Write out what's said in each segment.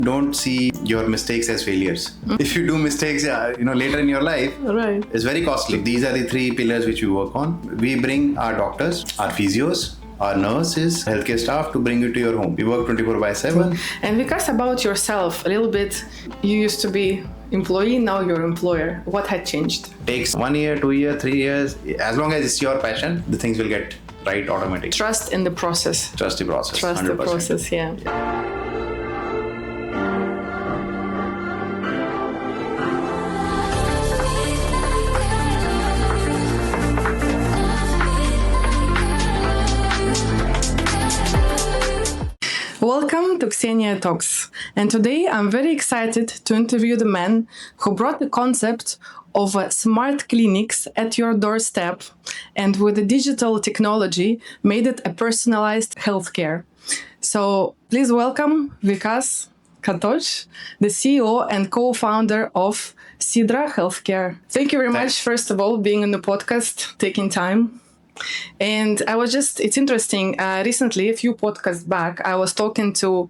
Don't see your mistakes as failures. If you do mistakes, later in your life, Right. it's very costly. These are the three pillars which we work on. We bring our doctors, our physios, our nurses, healthcare staff to bring you to your home. We work 24/7. And Vikas, about yourself a little bit. You used to be employee, now you're employer. What had changed? Takes 1 year, 2 year, 3 years. As long as it's your passion, the things will get right automatically. Trust in the process. Trust the process. Trust 100%. the process, yeah. Welcome to Xenia Talks, and today I'm very excited to interview the man who brought the concept of smart clinics at your doorstep and with the digital technology made it a personalized healthcare. So please welcome Vikas Katoch, the CEO and co-founder of Sidra Healthcare. Thank you very much, first of all, being on the podcast, taking time. And it's interesting, recently, a few podcasts back, I was talking to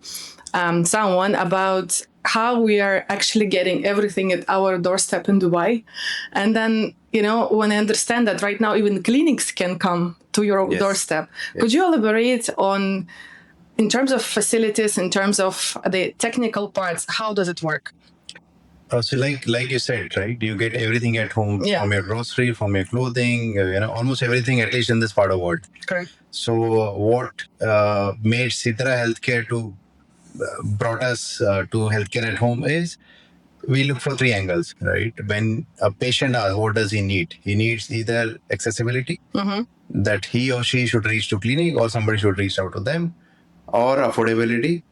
someone about how we are actually getting everything at our doorstep in Dubai. And then, when I understand that right now, even clinics can come to your doorstep. Yes. Could you elaborate on, in terms of facilities, in terms of the technical parts, how does it work? So like you said, right? You get everything at home, from your grocery, from your clothing, almost everything, at least in this part of the world. Correct. So what made Sidra Healthcare brought us to healthcare at home is we look for three angles, right? When a patient asks, what does he need? He needs either accessibility, that he or she should reach to clinic or somebody should reach out to them, or affordability,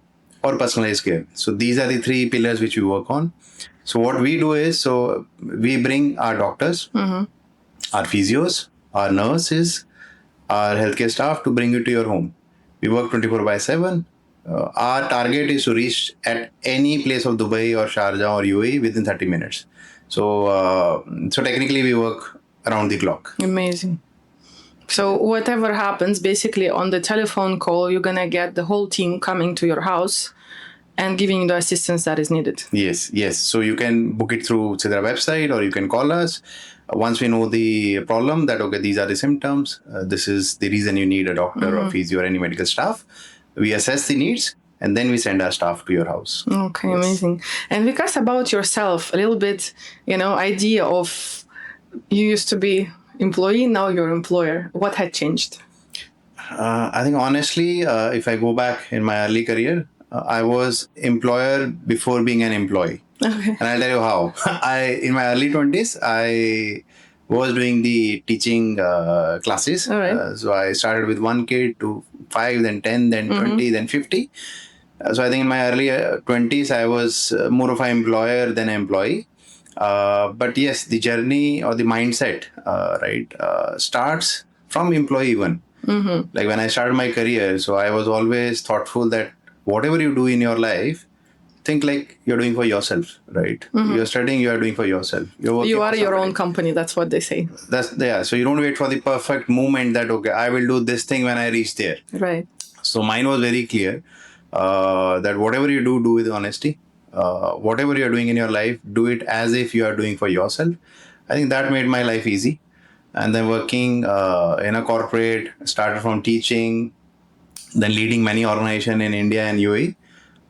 or personalized care. So these are the three pillars which we work on. So what we do is, we bring our doctors, our physios, our nurses, our healthcare staff to bring you to your home. We work 24/7. Our target is to reach at any place of Dubai or Sharjah or UAE within 30 minutes. So technically we work around the clock. Amazing. So whatever happens, basically on the telephone call, you're going to get the whole team coming to your house and giving you the assistance that is needed. Yes. So you can book it through Sidra website, or you can call us. Once we know the problem, that, okay, these are the symptoms, this is the reason you need a doctor or physio or any medical staff. We assess the needs, and then we send our staff to your house. Okay, amazing. And Vikas, about yourself, a little bit, idea of, you used to be employee, now you're employer. What had changed? I think honestly, if I go back in my early career, I was employer before being an employee. Okay. And I'll tell you how. In my early 20s, I was doing the teaching classes. All right. So I started with 1 kid to 5, then 10, then 20, then 50. So I think in my early 20s, I was more of an employer than an employee. But yes, the journey or the mindset, starts from employee one. Like when I started my career, so I was always thoughtful that whatever you do in your life, think like you're doing for yourself, right? You're studying, you are doing for yourself. You are your own company, that's what they say. So you don't wait for the perfect moment that, okay, I will do this thing when I reach there. Right. So mine was very clear that whatever you do with honesty. Whatever you're doing in your life, do it as if you are doing for yourself. I think that made my life easy. And then working in a corporate, started from teaching, then leading many organizations in India and UAE.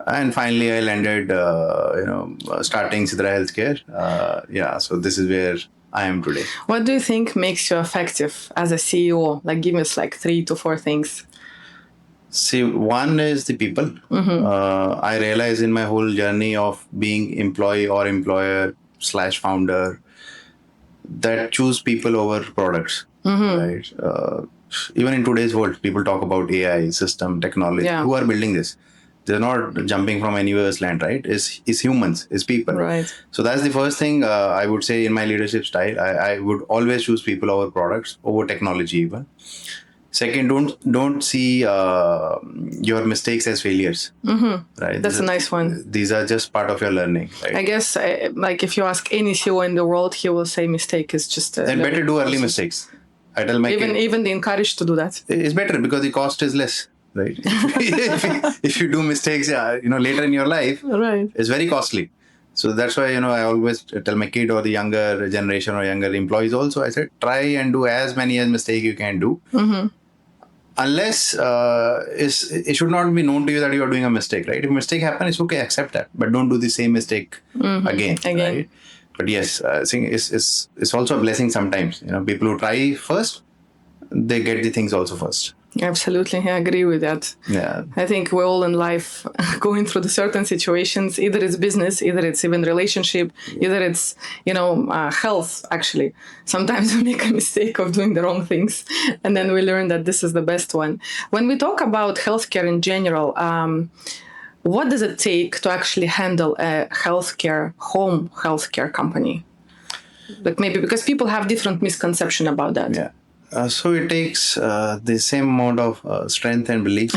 And finally, I landed, starting Sidra Healthcare. So this is where I am today. What do you think makes you effective as a CEO? Like, give us 3 to 4 things. See, one is the people. I realized in my whole journey of being employee or employer / founder that choose people over products. Right? Even in today's world, people talk about AI, system, technology. Yeah. Who are building this? They're not jumping from anywhere's land, right? It's humans, it's people. Right. So that's the first thing I would say in my leadership style. I would always choose people over products, over technology even. Second, don't see your mistakes as failures. Right? That's a nice one. These are just part of your learning. Right? I guess, if you ask any CEO in the world, he will say mistake is just then better do early mistakes. I tell my even they encourage to do that. It's better because the cost is less. right? If you do mistakes, later in your life, Right. it's very costly. So that's why, I always tell my kid or the younger generation or younger employees also, I said, try and do as many as mistake you can do. Unless it should not be known to you that you are doing a mistake, right? If a mistake happens, it's okay, accept that, but don't do the same mistake again, right? But yes, I think it's also a blessing sometimes. People who try first, they get the things also first. Absolutely, I agree with that. Yeah, I think we're all in life going through the certain situations. Either it's business, either it's even relationship, either it's health. Actually, sometimes we make a mistake of doing the wrong things, and then we learn that this is the best one. When we talk about healthcare in general, what does it take to actually handle a home healthcare company? Like maybe because people have different misconception about that. Yeah. So it takes the same amount of strength and belief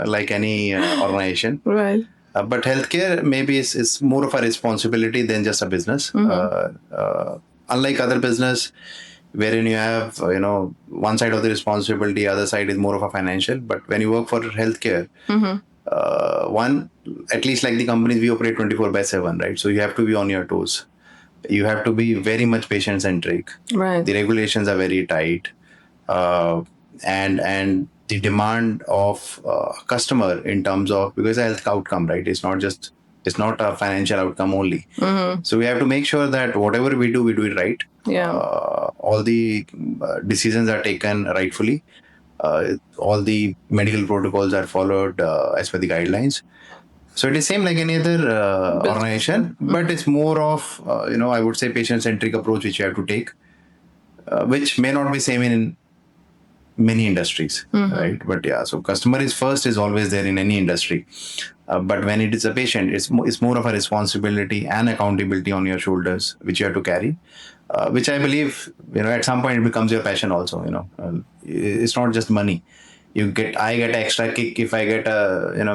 like any organization. Right. But healthcare maybe is more of a responsibility than just a business. Unlike other business, wherein you have one side of the responsibility, other side is more of a financial. But when you work for healthcare, one, at least like the companies, we operate 24/7, right? So you have to be on your toes. You have to be very much patient centric. Right. The regulations are very tight, and the demand of customer in terms of, because a health outcome, right? It's not a financial outcome only. So we have to make sure that whatever we do it right. Yeah. All the decisions are taken rightfully. All the medical protocols are followed as per the guidelines. So it is same like any other organization, but it's more of, I would say patient-centric approach which you have to take, which may not be same in many industries, right? But yeah, so customer is first is always there in any industry. But when it is a patient, it's more of a responsibility and accountability on your shoulders, which you have to carry, which I believe, at some point it becomes your passion also, it's not just money. I get extra kick if I get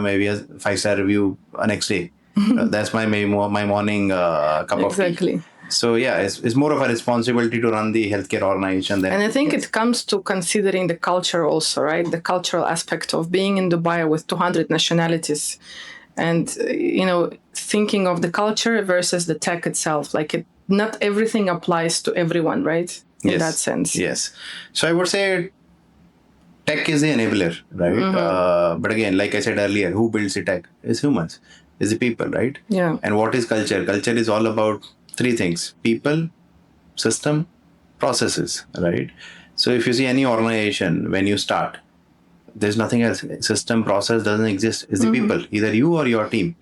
maybe a 5-star review next day. That's my morning cup of tea. Exactly. So yeah, it's more of a responsibility to run the healthcare organization. And I think it comes to considering the culture also, right? The cultural aspect of being in Dubai with 200 nationalities, and thinking of the culture versus the tech itself. Like not everything applies to everyone, right? In that sense. Yes. So I would say tech is the enabler, right? But again, like I said earlier, who builds the tech? It's humans, it's the people, right? Yeah. And what is culture? Culture is all about 3 things: people, system, processes, right? So if you see any organization, when you start, there's nothing else. System, process doesn't exist. It's the people, either you or your team.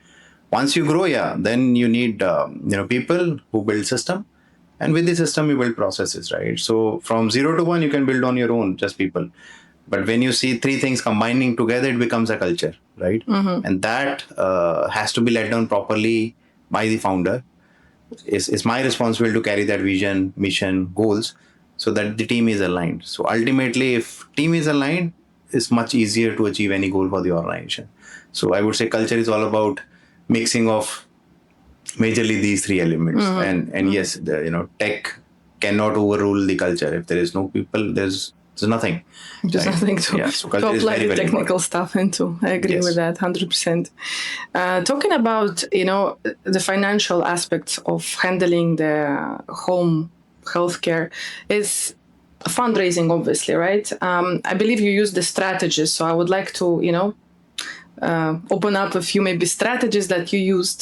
Once you grow, then you need people who build system, and with the system you build processes, right? So from 0 to 1, you can build on your own, just people. But when you see 3 things combining together, it becomes a culture, right? And that has to be led down properly by the founder. It's my responsibility to carry that vision, mission, goals, so that the team is aligned. So ultimately, if team is aligned, it's much easier to achieve any goal for the organization. So I would say culture is all about mixing of majorly these 3 elements. And yes, tech cannot overrule the culture. If there is no people, there's nothing. There's nothing to apply the technical stuff into. I agree with that 100%. Talking about, the financial aspects of handling the home healthcare is fundraising, obviously, right? I believe you use the strategies. So I would like to, open up a few maybe strategies that you used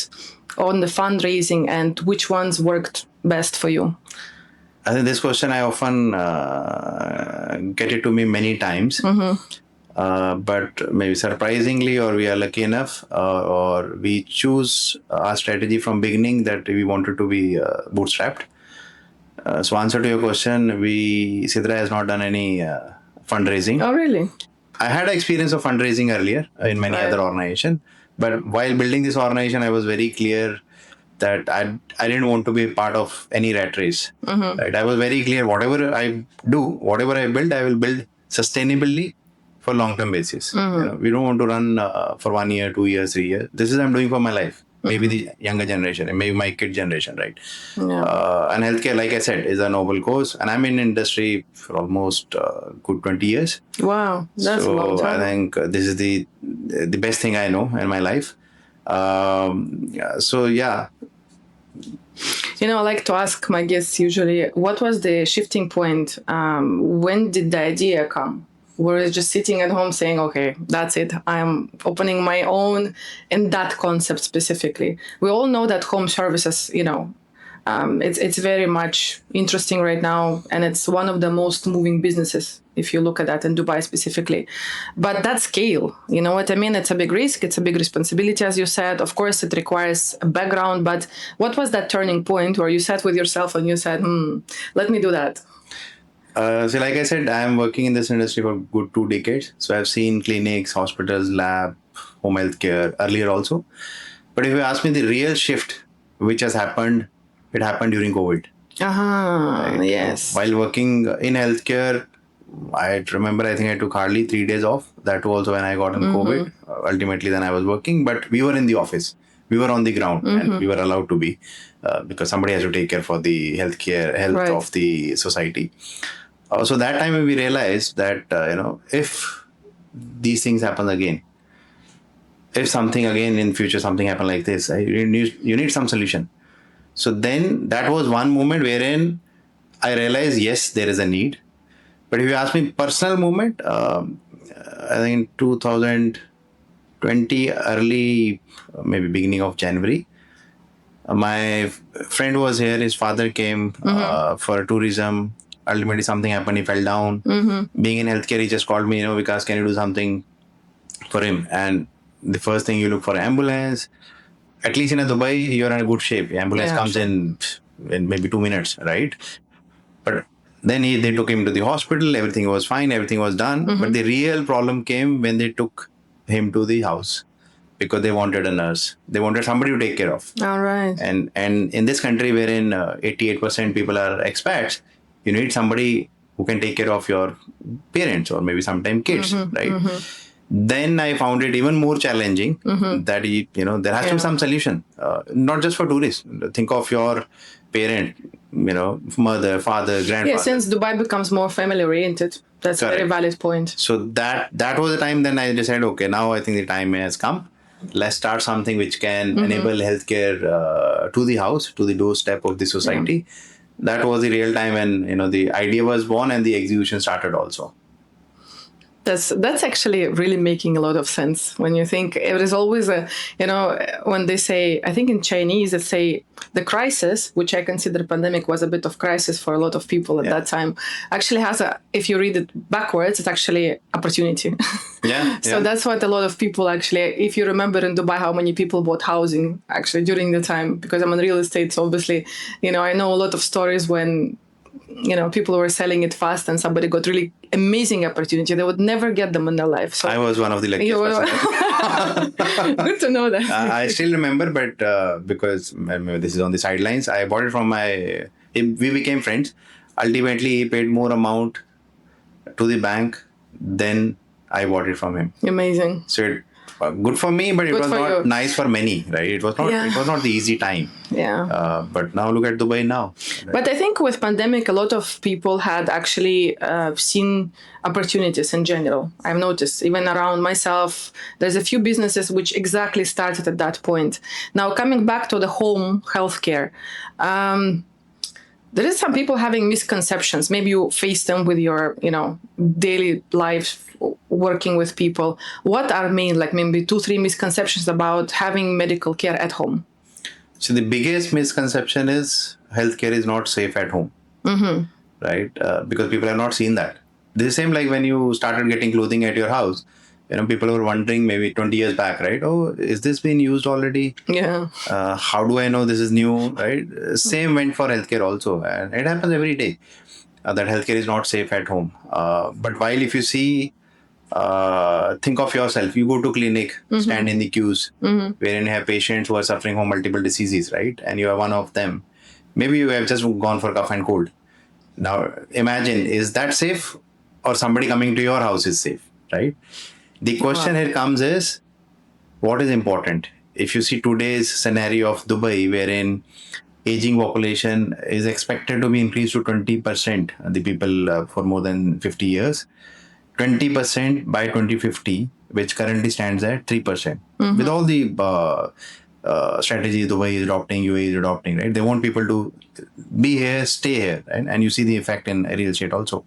on the fundraising and which ones worked best for you. I think this question I often get it to me many times, but maybe surprisingly, or we are lucky enough, or we choose our strategy from beginning that we wanted to be bootstrapped. So answer to your question, Sidra has not done any fundraising. Oh, really? I had experience of fundraising earlier in many other organizations, but while building this organization, I was very clear that I didn't want to be part of any rat race. Right? I was very clear, whatever I do, whatever I build, I will build sustainably for long-term basis. We don't want to run for 1 year, 2 years, 3 years. This is I'm doing for my life. maybe the younger generation, and maybe my kid generation, right? Yeah. And healthcare, like I said, is a noble cause, and I'm in industry for almost good 20 years. Wow, that's a long So I time. think this is the best thing I know in my life. So yeah, I like to ask my guests usually, what was the shifting point? When did the idea come? Were you just sitting at home saying, okay, that's it, I'm opening my own, and that concept specifically? We all know that home services, it's very much interesting right now, and it's one of the most moving businesses if you look at that in Dubai specifically. But that scale, you know what I mean? It's a big risk, it's a big responsibility, as you said. Of course, it requires a background. But what was that turning point where you sat with yourself and you said, let me do that? so like I said, I'm working in this industry for good 2 decades. So I've seen clinics, hospitals, lab, home healthcare earlier also. But if you ask me the real shift which has happened, it happened during COVID. Right? Yes. So while working in healthcare, I remember I think I took hardly 3 days off. That was also when I got on COVID. Ultimately, then I was working, but we were in the office. We were on the ground, and we were allowed to be because somebody has to take care for the health Right. of the society. So that time we realized that if these things happen again, if something again in future something happen like this, you need some solution. So then that was one moment wherein I realized, yes, there is a need. But if you ask me personal moment, I think 2020, early, maybe beginning of January, my friend was here. His father came for tourism. Ultimately, something happened. He fell down. Being in healthcare, he just called me, Vikas, can you do something for him? And the first thing you look for ambulance. At least in a Dubai, you're in a good shape. Ambulance comes in maybe 2 minutes, right? But then they took him to the hospital. Everything was fine. Everything was done. But the real problem came when they took him to the house because they wanted a nurse. They wanted somebody to take care of. All right. And in this country, wherein 88% people are expats, you need somebody who can take care of your parents or maybe sometimes kids, right? Then I found it even more challenging that there has to be some solution, not just for tourists. Think of your parent, mother, father, grandfather. Yeah, since Dubai becomes more family oriented, that's Correct. A very valid point. So that was the time. Then I decided, okay, now I think the time has come. Let's start something which can enable healthcare to the house, to the doorstep of the society. Yeah. That was the real time when the idea was born and the execution started also. That's actually really making a lot of sense when you think it is always when they say, I think in Chinese they say the crisis, which I consider pandemic was a bit of crisis for a lot of people at that time, actually has if you read it backwards, it's actually opportunity. So that's what a lot of people actually, if you remember in Dubai how many people bought housing actually during the time, because I'm in real estate, so obviously I know a lot of stories when people were selling it fast and somebody got really amazing opportunity. They would never get them in their life. So I was one of the luckiest person. Good to know that. I still remember, but because this is on the sidelines, I bought it from we became friends. Ultimately, he paid more amount to the bank than I bought it from him. Amazing. So good for me, but it was not nice for many, right? It was not. Yeah. It was not the easy time. Yeah. But now look at Dubai now. Right? But I think with pandemic, a lot of people had actually seen opportunities in general. I've noticed even around myself, there's a few businesses which exactly started at that point. Now coming back to the home healthcare. There is some people having misconceptions. Maybe you face them with your, daily life working with people. What are maybe 2-3 misconceptions about having medical care at home? So the biggest misconception is healthcare is not safe at home, right? Because people have not seen that. This is same like when you started getting clothing at your house. People were wondering maybe 20 years back, right? Oh, is this been used already? Yeah. How do I know this is new, right? Same went for healthcare also. And it happens every day that healthcare is not safe at home. But while if you see, think of yourself, you go to clinic, stand in the queues, wherein you have patients who are suffering from multiple diseases, right? And you are one of them. Maybe you have just gone for cough and cold. Now, imagine, is that safe or somebody coming to your house is safe, right? The question here comes is, what is important? if you see today's scenario of Dubai, wherein aging population is expected to be increased to 20%, the people for more than 50 years, 20% by 2050, which currently stands at 3%. With all the strategies Dubai is adopting, UAE is adopting, right? They want people to be here, stay here, right? And you see the effect in real estate also.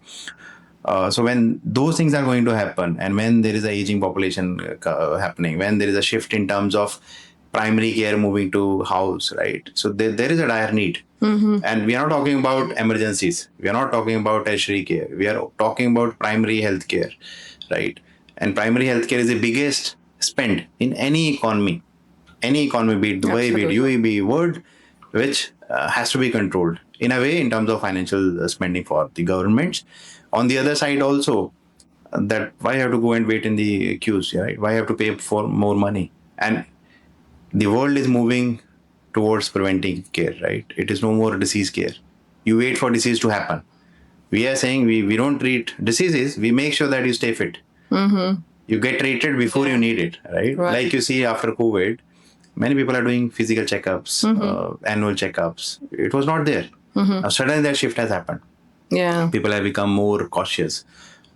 So when those things are going to happen, and when there is a aging population happening, when there is a shift in terms of primary care moving to house, right? So there is a dire need. And we are not talking about emergencies. We are not talking about tertiary care. We are talking about primary health care, right? And primary health care is the biggest spend in any economy, be it Dubai, be it UAE, be it world, which has to be controlled in a way in terms of financial spending for the governments. On the other side also, that why have to go and wait in the queues, right? Why have to pay for more money? And the world is moving towards preventing care, right? It is no more disease care. You wait for disease to happen. We are saying we don't treat diseases, we make sure that you stay fit. You get treated before you need it, right? Like you see after COVID, many people are doing physical checkups, annual checkups. It was not there. Now suddenly that shift has happened. Yeah. People have become more cautious,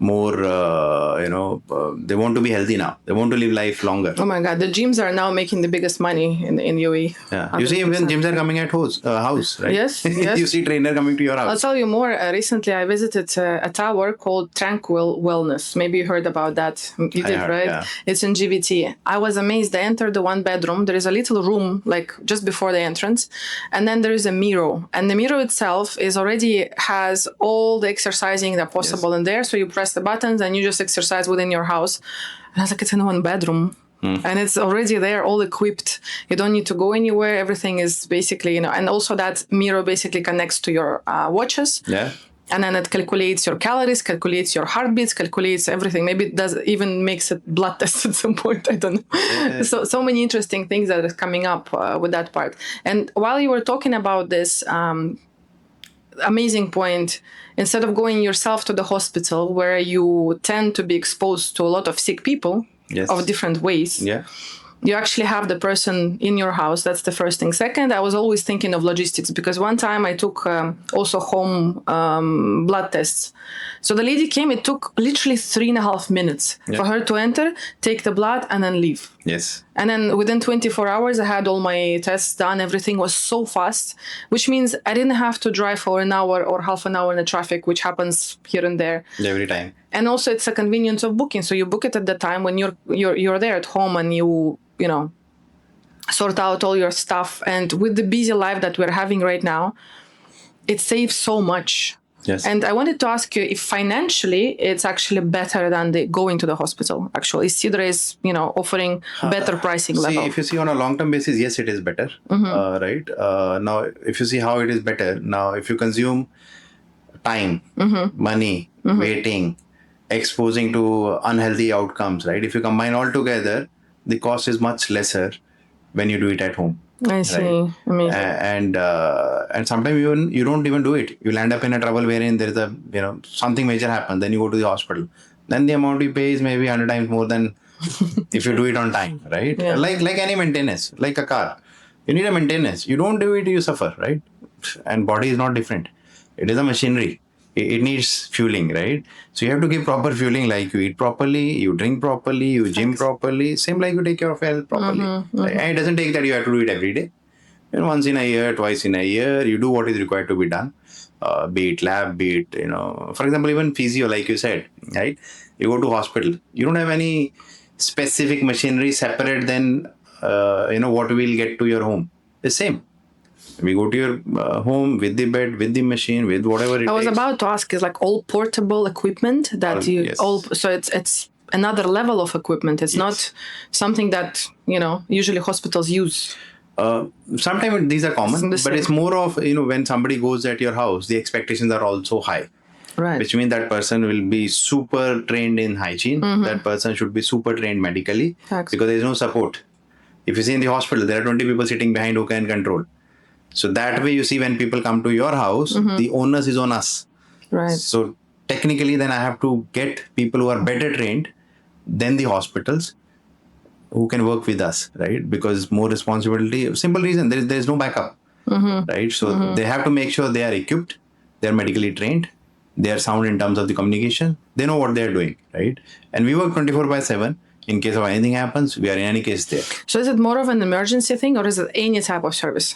more, they want to be healthy now. They want to live life longer. Oh my God, the gyms are now making the biggest money in UAE. Yeah, you see when gyms are coming at house, right? Yes, yes. You see trainer coming to your house. I'll tell you more. Recently, I visited a tower called Tranquil Wellness. Maybe you heard about that. You did, right? Yeah. It's in GBT. I was amazed. I entered the one bedroom. There is a little room, like just before the entrance. And then there is a mirror. And the mirror itself has all the exercising that possible in there. So you press the buttons and you just exercise within your house. And I was like, it's in one bedroom. And it's already there, all equipped. You don't need to go anywhere. Everything is basically, and also that mirror basically connects to your watches. Yeah. And then it calculates your calories, calculates your heartbeats, calculates everything. Maybe it does even makes a blood test at some point. I don't know. Yeah. So many interesting things that are coming up with that part. And while you were talking about this amazing point, instead of going yourself to the hospital where you tend to be exposed to a lot of sick people of different ways, you actually have the person in your house. That's the first thing. Second, I was always thinking of logistics, because one time I took also home blood tests. So the lady came, it took literally 3.5 minutes for her to enter, take the blood, and then leave. Yes. And then within 24 hours, I had all my tests done. Everything was so fast, which means I didn't have to drive for an hour or half an hour in the traffic, which happens here and there. Every time. And also it's a convenience of booking. So you book it at the time when you're there at home, and you sort out all your stuff. And with the busy life that we're having right now, it saves so much. Yes. And I wanted to ask you if financially it's actually better than going to the hospital. Actually, Sidra is offering better pricing level. See, if you see on a long-term basis, yes, it is better. Right. Now, if you see how it is better, now if you consume time, money, waiting, exposing to unhealthy outcomes, right? If you combine all together, the cost is much lesser when you do it at home. I see. Right? Amazing. And sometimes you don't even do it. You'll end up in a trouble wherein there is a something major happens. Then you go to the hospital. Then the amount you pay is maybe 100 times more than if you do it on time, right? Yeah. Like any maintenance, like a car. You need a maintenance. You don't do it, you suffer, right? And body is not different. It is a machinery. It needs fueling, right? So you have to give proper fueling, like you eat properly, you drink properly, you gym properly, same like you take care of health properly. Right? And it doesn't take that you have to do it every day. Once in a year, twice in a year, you do what is required to be done. Be it lab, be it, for example, even physio, like you said, right? You go to hospital, you don't have any specific machinery separate than, what will get to your home. The same. We go to your home with the bed, with the machine, with whatever it takes. I was about to ask, is like all portable equipment that so it's another level of equipment. It's not something that, usually hospitals use. Sometimes these are common, but it's more of, when somebody goes at your house, the expectations are also high. Right. Which means that person will be super trained in hygiene. That person should be super trained medically. Because there is no support. If you see in the hospital, there are 20 people sitting behind who can control. So that way, you see, when people come to your house, the onus is on us. Right. So technically, then I have to get people who are better trained than the hospitals who can work with us, right? Because more responsibility, simple reason, there is no backup, right? So they have to make sure they are equipped, they're medically trained, they are sound in terms of the communication, they know what they're doing, right? And we work 24 by 7. In case of anything happens, we are in any case there. So is it more of an emergency thing, or is it any type of service?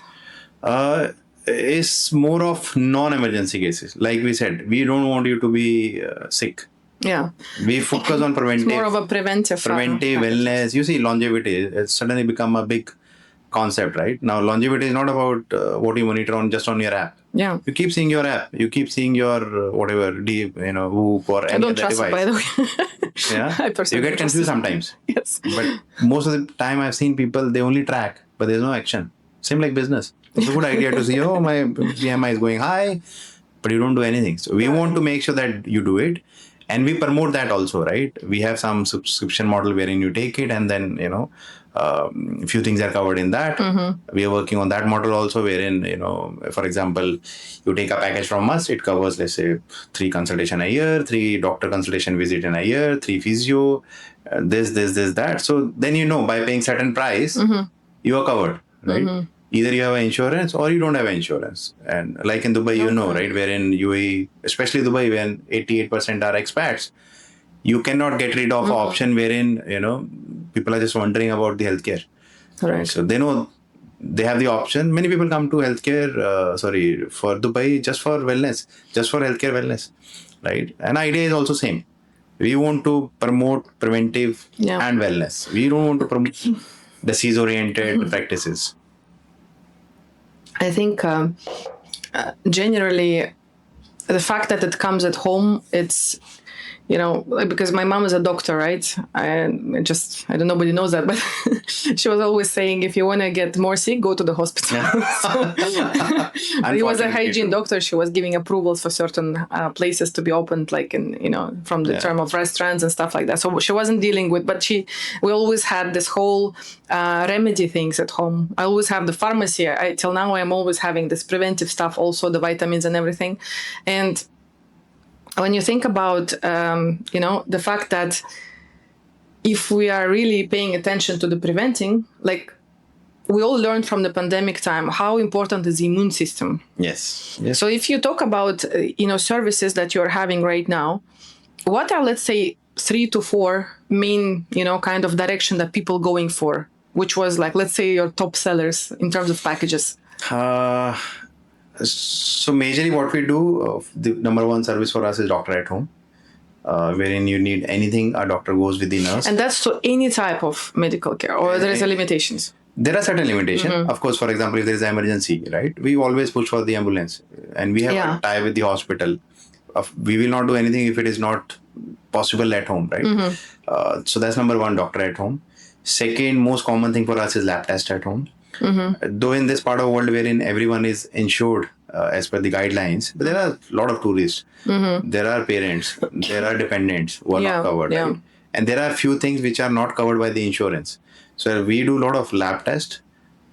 It's more of non-emergency cases. Like we said, we don't want you to be sick. Yeah. We focus on preventive. It's more of a preventive wellness. You see, longevity, it's suddenly become a big concept, right? Now, longevity is not about what you monitor on just on your app. Yeah. You keep seeing your app. You keep seeing your whatever, Whoop or any other device. I don't trust it, by the way. Yeah. I personally You get confused sometimes. Yes. But most of the time I've seen people, they only track, but there's no action. Same like business. It's a good idea to see, oh, my BMI is going high, but you don't do anything. So we want to make sure that you do it. And we promote that also, right? We have some subscription model wherein you take it and then, a few things are covered in that. We are working on that model also wherein, for example, you take a package from us, it covers, let's say, 3 consultation a year, 3 doctor consultation visit in a year, 3 physio, this, that. So then, by paying certain price, you are covered, right? Either you have insurance or you don't have insurance. And like in Dubai, right, where in UAE, especially Dubai, when 88% are expats, you cannot get rid of option wherein, people are just wondering about the healthcare. Right. So they know they have the option. Many people come to healthcare, for Dubai just for wellness, just for healthcare wellness, right? And idea is also same. We want to promote preventive and wellness. We don't want to promote disease-oriented practices. I think generally the fact that it comes at home, it's, because my mom is a doctor, right? I don't nobody knows that, but she was always saying, if you want to get more sick, go to the hospital. He was a hygiene doctor. She was giving approvals for certain places to be opened, like from the term of restaurants and stuff like that. So she wasn't dealing with, but we always had this whole remedy things at home. I always have the pharmacy. Till now, I'm always having this preventive stuff, also the vitamins and everything. And when you think about, the fact that if we are really paying attention to the preventing, like we all learned from the pandemic time, how important is the immune system. Yes. So if you talk about, services that you're having right now, what are, let's say, 3 to 4 main, kind of direction that people going for, which was like, let's say, your top sellers in terms of packages? So majorly what we do, the number one service for us is doctor at home, wherein you need anything, a doctor goes with the nurse. And that's to any type of medical care, or there is limitations? There are certain limitations. Of course, for example, if there is an emergency, right, we always push for the ambulance, and we have a tie with the hospital. We will not do anything if it is not possible at home, right? So that's number one, doctor at home. Second, most common thing for us is lab test at home. Though in this part of the world wherein everyone is insured as per the guidelines, but there are a lot of tourists. There are parents, there are dependents who are not covered. Right? And there are few things which are not covered by the insurance. So we do a lot of lab tests.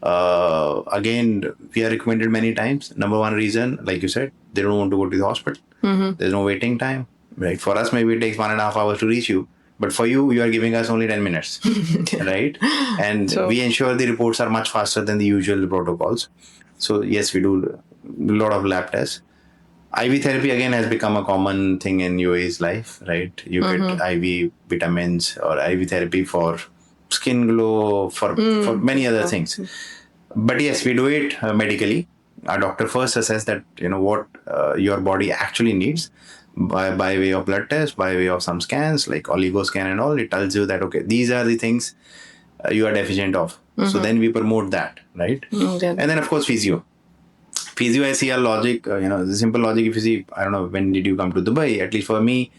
Again, we are recommended many times. Number one reason, like you said, they don't want to go to the hospital. There's no waiting time. Right? For us, maybe it takes 1.5 hours to reach you. But for you, you are giving us only 10 minutes, right? And we ensure the reports are much faster than the usual protocols. So yes, we do a lot of lab tests. IV therapy again has become a common thing in UAE's life, right? You get IV vitamins or IV therapy for skin glow, for many other things. But yes, we do it medically. Our doctor first assess that, what your body actually needs. By way of blood test, by way of some scans like oligo scan and all, it tells you that, okay, these are the things you are deficient of. So then we promote that, right? And then of course physio, I see a logic, the simple logic. If you see, I don't know, when did you come to Dubai? At least for me,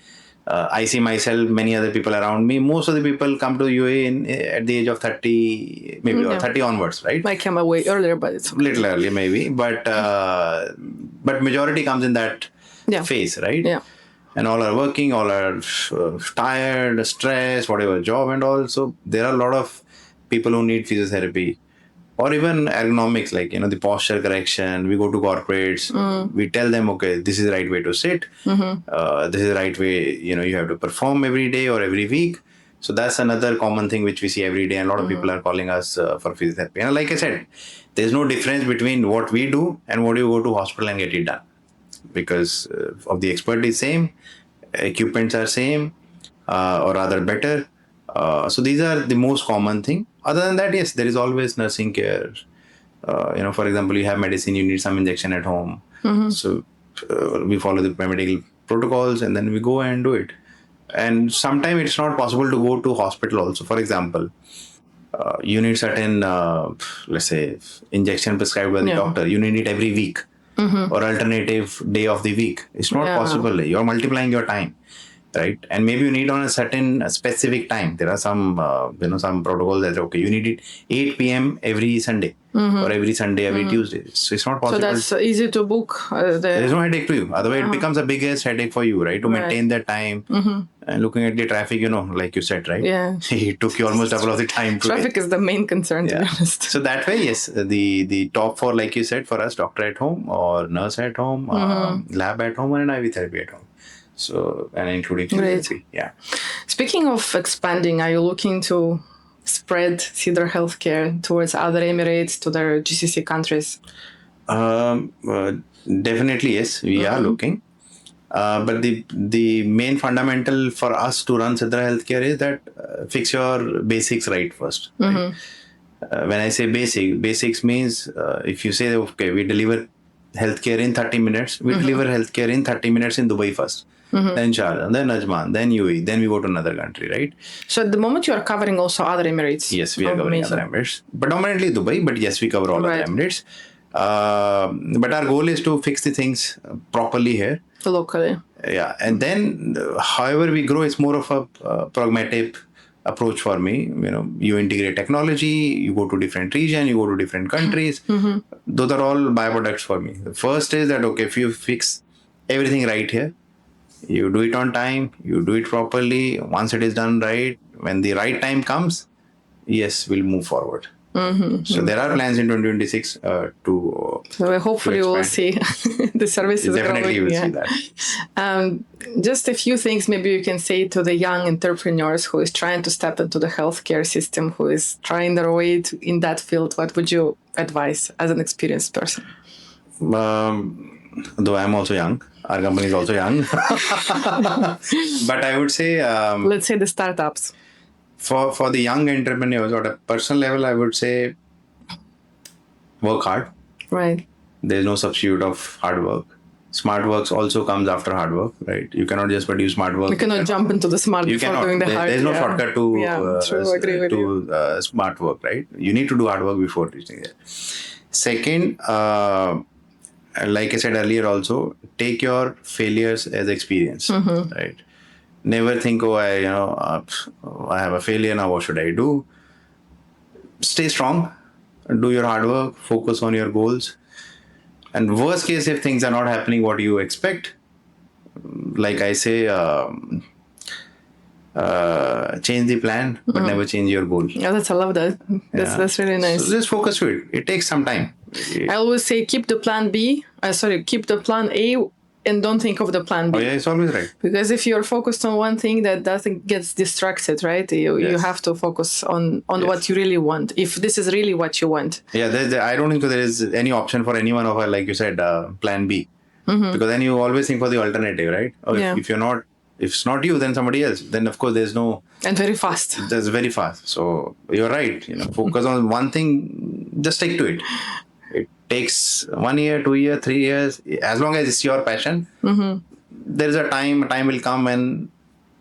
I see myself, many other people around me, most of the people come to UAE at the age of 30, maybe or 30 onwards, right? I came away earlier, but it's little early maybe, but majority comes in that phase, right? Yeah. And all are working, all are tired, stressed, whatever, job and all. So there are a lot of people who need physiotherapy or even ergonomics, like, the posture correction. We go to corporates, we tell them, okay, this is the right way to sit. This is the right way, you have to perform every day or every week. So that's another common thing which we see every day, and a lot of people are calling us for physiotherapy. And like I said, there's no difference between what we do and what you go to hospital and get it done, because of the expertise same, equipments are same, or rather better. So these are the most common thing. Other than that, yes, there is always nursing care. For example, you have medicine, you need some injection at home. So we follow the medical protocols and then we go and do it. And sometimes it's not possible to go to hospital also. For example, you need certain, let's say, injection prescribed by the doctor. You need it every week or alternative day of the week. It's not possible. You're multiplying your time, right? And maybe you need on a certain specific time. There are some, some protocols that, okay, you need it 8 p.m. every Sunday or every Sunday, every Tuesday. So it's not possible. So that's easy to book. There is no headache to you. Otherwise, it becomes a biggest headache for you, right? To maintain that time. And looking at the traffic, like you said, right? Yeah. It took you almost double of the time. Traffic is the main concern, to be honest. So that way, yes, the top four, like you said, for us, doctor at home or nurse at home, lab at home, and an IV therapy at home. So, and including physiotherapy. Yeah. Speaking of expanding, are you looking to spread Sidra Healthcare towards other Emirates, to their GCC countries? Definitely, yes, we are looking. But the main fundamental for us to run Sidra Healthcare is that fix your basics right first. Right? When I say basics means if you say, okay, we deliver healthcare in 30 minutes, we deliver healthcare in 30 minutes in Dubai first. Then Sharjah, then Ajman, then UAE, then we go to another country, right? So at the moment you are covering also other Emirates? Yes, we are covering other Emirates. Predominantly Dubai, but yes, we cover all other Emirates. But our goal is to fix the things properly here. Locally. Yeah, and then however we grow, it's more of a pragmatic approach for me. You integrate technology, you go to different region, you go to different countries. Those are all byproducts for me. The first is that, okay, if you fix everything right here, you do it on time, you do it properly. Once it is done right, when the right time comes, yes, we'll move forward. So there are plans in 2026 to. So hopefully we will see the services definitely growing. You will see that. Just a few things maybe you can say to the young entrepreneurs who is trying to step into the healthcare system, who is trying their way in that field. What would you advise as an experienced person? Though I'm also young, our company is also young. But I would say. Let's say the startups. For the young entrepreneurs, at a personal level, I would say work hard. Right. There's no substitute of hard work. Smart works also comes after hard work, right? You cannot just produce smart work. You cannot jump into the smart before doing the hard. There's no shortcut to smart work, right? You need to do hard work before reaching there. Second, like I said earlier also, take your failures as experience, right? Never think, I have a failure now, what should I do? Stay strong, do your hard work, focus on your goals. And worst case, if things are not happening what you expect, like I say, change the plan, but never change your goal. Yeah, I love that. That's really nice. So just focus to it. It takes some time. I always say keep the plan A and don't think of the plan B. Oh yeah, it's always right. Because if you're focused on one thing, that doesn't gets distracted, right? You have to focus on what you really want. If this is really what you want. Yeah, I don't think there is any option for anyone of like you said, plan B. Because then you always think for the alternative, right? Or if it's not you, then somebody else. Then of course there's no. And very fast. That's very fast. So you're right. Focus on one thing. Just stick to it. It takes 1 year, 2 years, 3 years. As long as it's your passion, there is a time will come when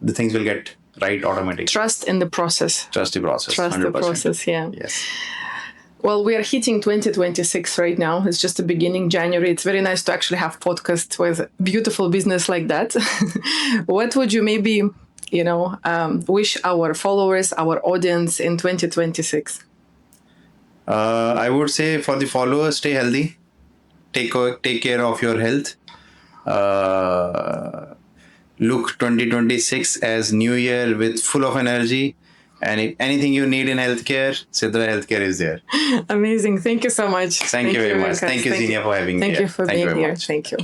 the things will get right automatically. Trust in the process. Trust the process. Trust 100%. The process, yeah. Yes. Well, we are hitting 2026 right now. It's just the beginning, January. It's very nice to actually have podcasts with beautiful business like that. What would you maybe, wish our followers, our audience in 2026? I would say for the followers, stay healthy. Take care of your health. Look 2026 as New Year with full of energy. And if anything you need in healthcare, Sidra Healthcare is there. Amazing. Thank you so much. Thank you very much. Thank you, Xenia, for having me. Thank you for being here. Thank you.